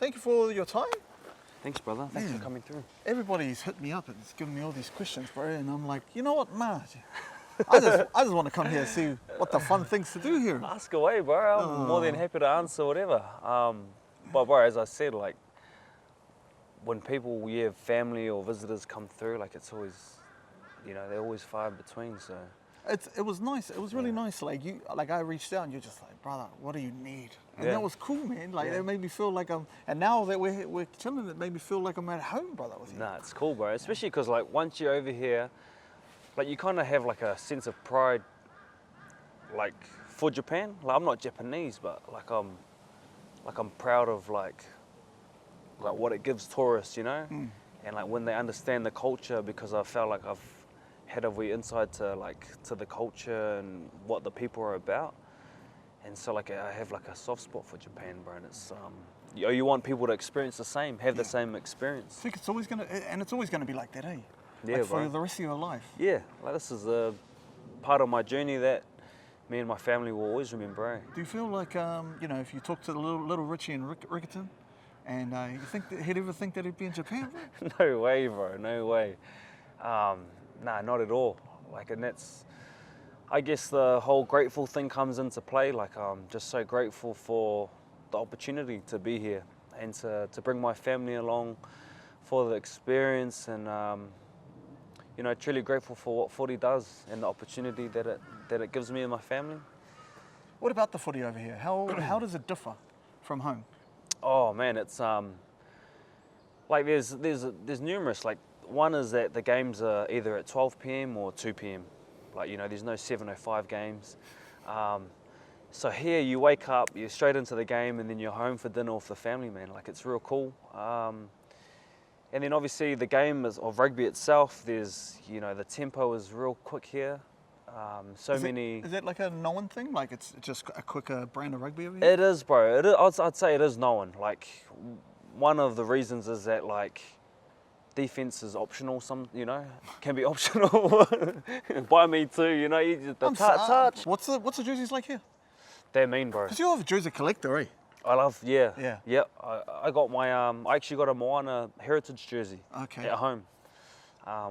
thank you for your time. Thanks, brother. Thanks for coming through. Everybody's hit me up and it's giving me all these questions, bro, and I'm like, you know what, nah. I just want to come here and see what the fun things to do here. Ask away, bro. I'm more than happy to answer whatever. But bro, as I said, like when people, family or visitors come through, like it's always, they're always far in between. So it was nice. It was really nice. Like I reached out and you're just like, brother, what do you need? And that was cool, man. Like it made me feel like and now that we're chilling, it made me feel like I'm at home, brother. With you. Nah, it's cool, bro. Especially because like once you're over here, like you kind of have like a sense of pride, like for Japan. Like I'm not Japanese, but like I'm proud of like what it gives tourists, and like when they understand the culture, because I felt like I've had a wee insight to the culture and what the people are about, and so like I have like a soft spot for Japan, bro. And it's you want people to experience the same, have the same experience. I think it's always gonna be like that, eh? Yeah, like for bro. the rest of your life. Yeah, like this is a part of my journey that me and my family will always remember. Eh? Do you feel like if you talk to the little Richie and Rickerton, and you think that he'd ever think that he'd be in Japan? No way, bro. No way. Nah, not at all. Like, and that's, I guess the whole grateful thing comes into play. Like, I'm just so grateful for the opportunity to be here and to bring my family along for the experience, and truly grateful for what footy does and the opportunity that it gives me and my family. What about the footy over here? How does it differ from home? Oh man, it's like there's numerous. Like one is that the games are either at 12 p.m. or 2 p.m. Like there's no 7:05 games. So here you wake up, you're straight into the game, and then you're home for dinner with the family, man. Like it's real cool. And then obviously the game of rugby itself, there's the tempo is real quick here. Is that like a known thing? Like it's just a quicker brand of rugby over here? It is, bro. I'd say it is known. Like one of the reasons is that like defense is optional. Can be optional. By me too. Touch. What's the jerseys like here? They're mean, bro. Because you're a jersey collector, eh? I love, Yeah. I got my, I actually got a Mo'unga heritage jersey at home,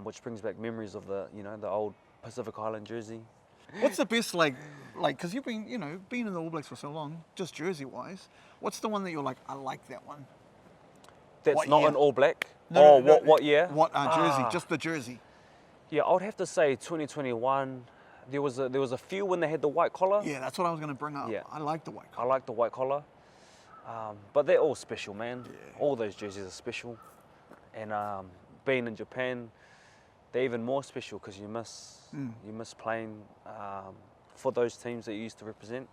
which brings back memories of the old Pacific Island jersey. What's the best, because you've been, been in the All Blacks for so long, just jersey-wise, what's the one that you're like, I like that one? That's what not year? an All Black? No, what year? What jersey, just the jersey. Yeah, I would have to say 2021. There was a few when they had the white collar. Yeah, that's what I was going to bring up. Yeah. I like the white collar. I like the white collar. But they're all special, man. Yeah. All those jerseys are special. And being in Japan, they're even more special because you miss playing for those teams that you used to represent.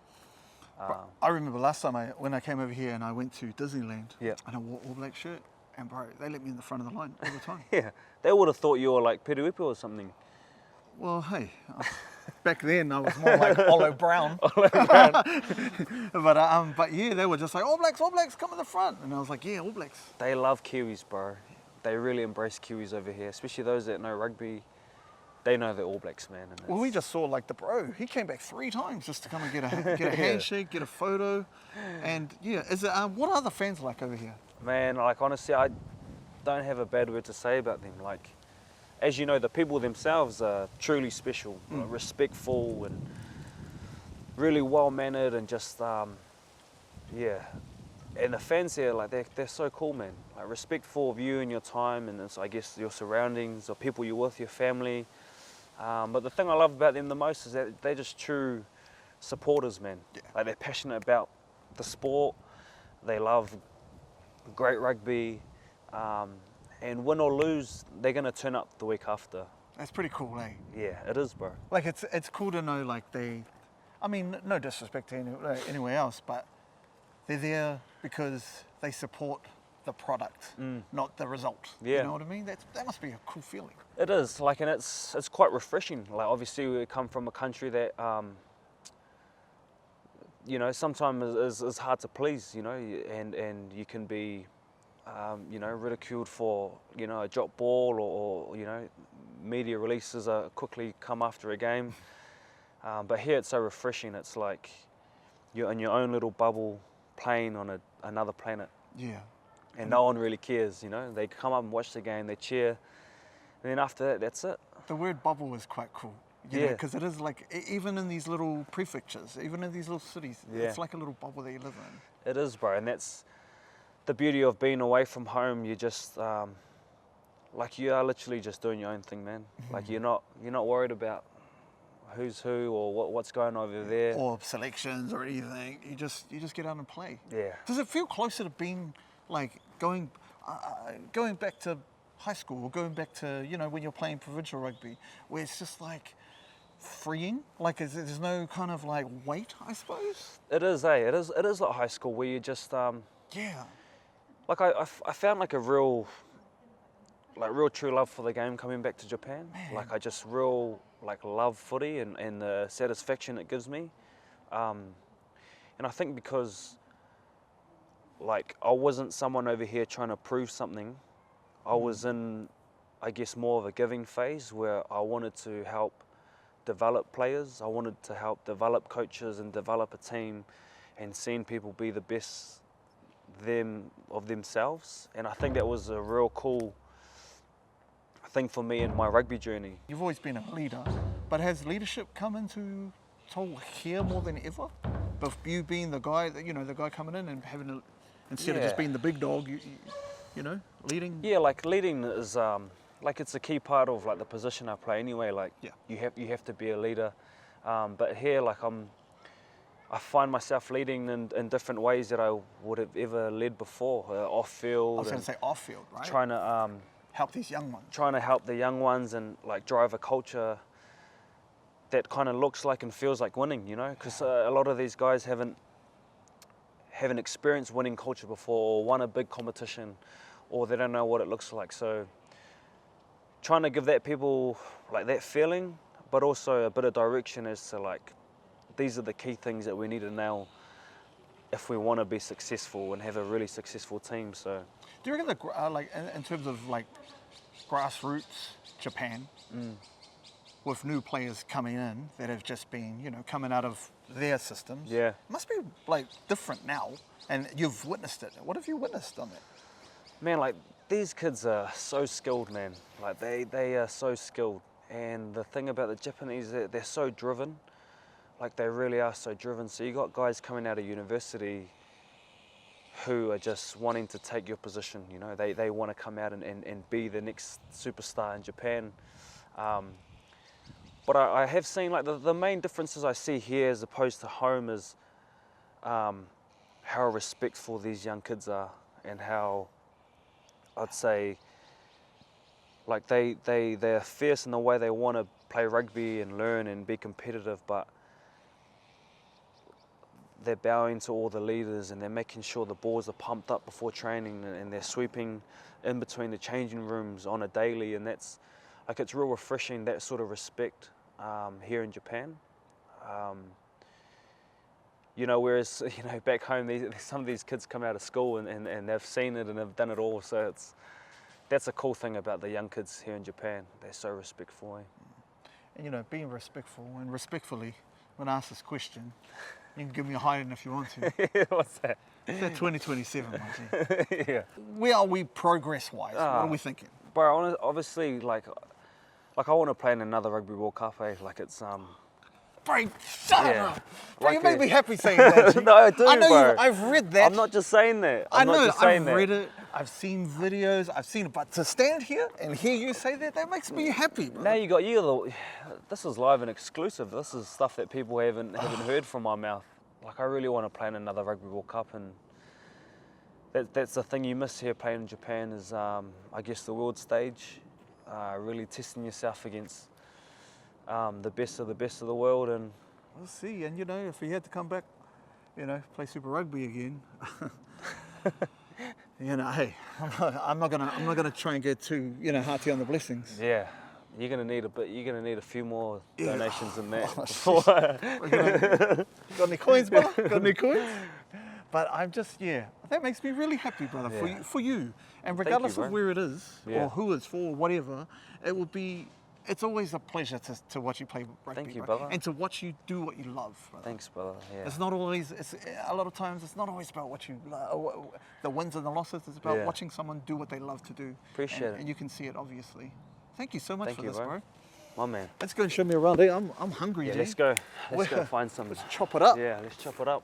I remember last time when I came over here and I went to Disneyland, and I wore All Black shirt, and bro, they let me in the front of the line all the time. Yeah, they would have thought you were like Peruipo or something. Well, hey, back then I was more like Olo Brown. But yeah, they were just like, All Blacks, come in the front. And I was like, yeah, All Blacks. They love Kiwis, bro. They really embrace Kiwis over here, especially those that know rugby. They know the All Blacks, man. And well, we just saw like the bro. He came back 3 times just to come and get a handshake, get a photo. And yeah, what are the fans like over here? Man, like honestly, I don't have a bad word to say about them. Like, as you know, the people themselves are truly special, respectful and really well-mannered, and just, And the fans here, like, they're so cool, man. Like, respectful of you and your time, and I guess your surroundings, or people you're with, your family. But the thing I love about them the most is that they're just true supporters, man. Yeah. Like, they're passionate about the sport. They love great rugby. And win or lose, they're going to turn up the week after. That's pretty cool, eh? Yeah, it is, bro. Like, it's cool to know, like, no disrespect to anywhere else, but they're there because they support the product, not the result. Yeah. You know what I mean? That must be a cool feeling. It is, like, and it's quite refreshing. Like, obviously, we come from a country that, sometimes is hard to please, and you can be... ridiculed for, a drop ball or media releases quickly come after a game. But here it's so refreshing. It's like you're in your own little bubble playing on another planet. Yeah. and no one really cares, you know. They come up and watch the game, they cheer, and then after that, that's it. The word bubble is quite cool. Yeah. Because it is like, even in these little prefectures, even in these little cities, it's like a little bubble that you live in. It is, bro, and that's the beauty of being away from home. You just, like, you are literally just doing your own thing, man. Like, you're not worried about who's who or what's going on over there. Or selections or anything. You just get out and play. Yeah. Does it feel closer to being, like, going back to high school, or going back to, you know, when you're playing provincial rugby, where it's just like freeing? Like, there's no kind of like weight, I suppose? It is, eh? It is like high school where you just, yeah. like I found like a real true love for the game coming back to Japan. Man. Like I just real like love footy and the satisfaction it gives me. And I think because like I wasn't someone over here trying to prove something, I was in, I guess, more of a giving phase where I wanted to help develop players. I wanted to help develop coaches and develop a team and seeing people be the best of themselves. And I think that was a real cool thing for me in my rugby journey. You've always been a leader, but has leadership come into here more than ever? But you being the guy, the guy coming in and having instead of just being the big dog, you know, leading. Yeah, like leading is like it's a key part of like the position I play anyway. Like you have to be a leader, but here like I find myself leading in different ways that I would have ever led before, off field. I was going to say off field, right? Trying to help these young ones. Trying to help the young ones and like drive a culture that kind of looks like and feels like winning, you know, because a lot of these guys haven't experienced winning culture before or won a big competition, or they don't know what it looks like. So trying to give that people like that feeling, but also a bit of direction as to like, these are the key things that we need to nail if we want to be successful and have a really successful team. So, do you reckon that, like, in terms of like grassroots Japan, with new players coming in that have just been, you know, coming out of their systems, it must be like different now, and you've witnessed it. What have you witnessed on that? Man, like these kids are so skilled, man. Like they are so skilled, and the thing about the Japanese, they're so driven. Like they really are so driven. So you got guys coming out of university who are just wanting to take your position, you know. They want to come out and be the next superstar in Japan. But I have seen like the main differences I see here as opposed to home is how respectful these young kids are, and how I'd say like they're fierce in the way they want to play rugby and learn and be competitive, but they're bowing to all the leaders and they're making sure the balls are pumped up before training, and they're sweeping in between the changing rooms on a daily, and that's like, it's real refreshing, that sort of respect here in Japan. You know, whereas, you know, back home, some of these kids come out of school and they've seen it and they've done it all, so that's a cool thing about the young kids here in Japan. They're so respectful. And, you know, being respectful and respectfully, when I ask this question, you can give me a hiding if you want to. What's that? It's that 2027, my G. Yeah. Where are we progress-wise? What are we thinking? Bro, obviously, like I want to play in another Rugby World Cup, eh? Like it's Bro, shut up! Bro, Like you make me happy saying that. No, I do, I know bro. I've read that. I'm not just saying that. I know, I've read it. I've seen videos. I've seen it. But to stand here and hear you say that makes me happy, bro. Now this is live and exclusive. This is stuff that people haven't heard from my mouth. Like I really want to play in another Rugby World Cup, and that's the thing you miss here playing in Japan is, I guess, the world stage. Really testing yourself against the best of the world, and we'll see. And you know, if we had to come back, you know, play Super Rugby again, you know, hey, I'm not gonna try and get too, you know, hearty on the blessings. Yeah, you're gonna need a few more donations than that. Got any coins, brother? Got any coins? But I'm just, that makes me really happy, brother, for you. And regardless of where it is, or who it's for, whatever, it would be it's always a pleasure to watch you play rugby. Thank you, bro. brother. And to watch you do what you love, brother. Thanks, brother. Yeah. It's not always, a lot of times, it's not always about what you love, the wins and the losses. It's about watching someone do what they love to do. Appreciate it. And you can see it, obviously. Thank you so much for this, bro. My man. Let's go and show me around. Hey, I'm hungry, Yeah, G. let's go. Let's go find some. Let's chop it up. Yeah, let's chop it up.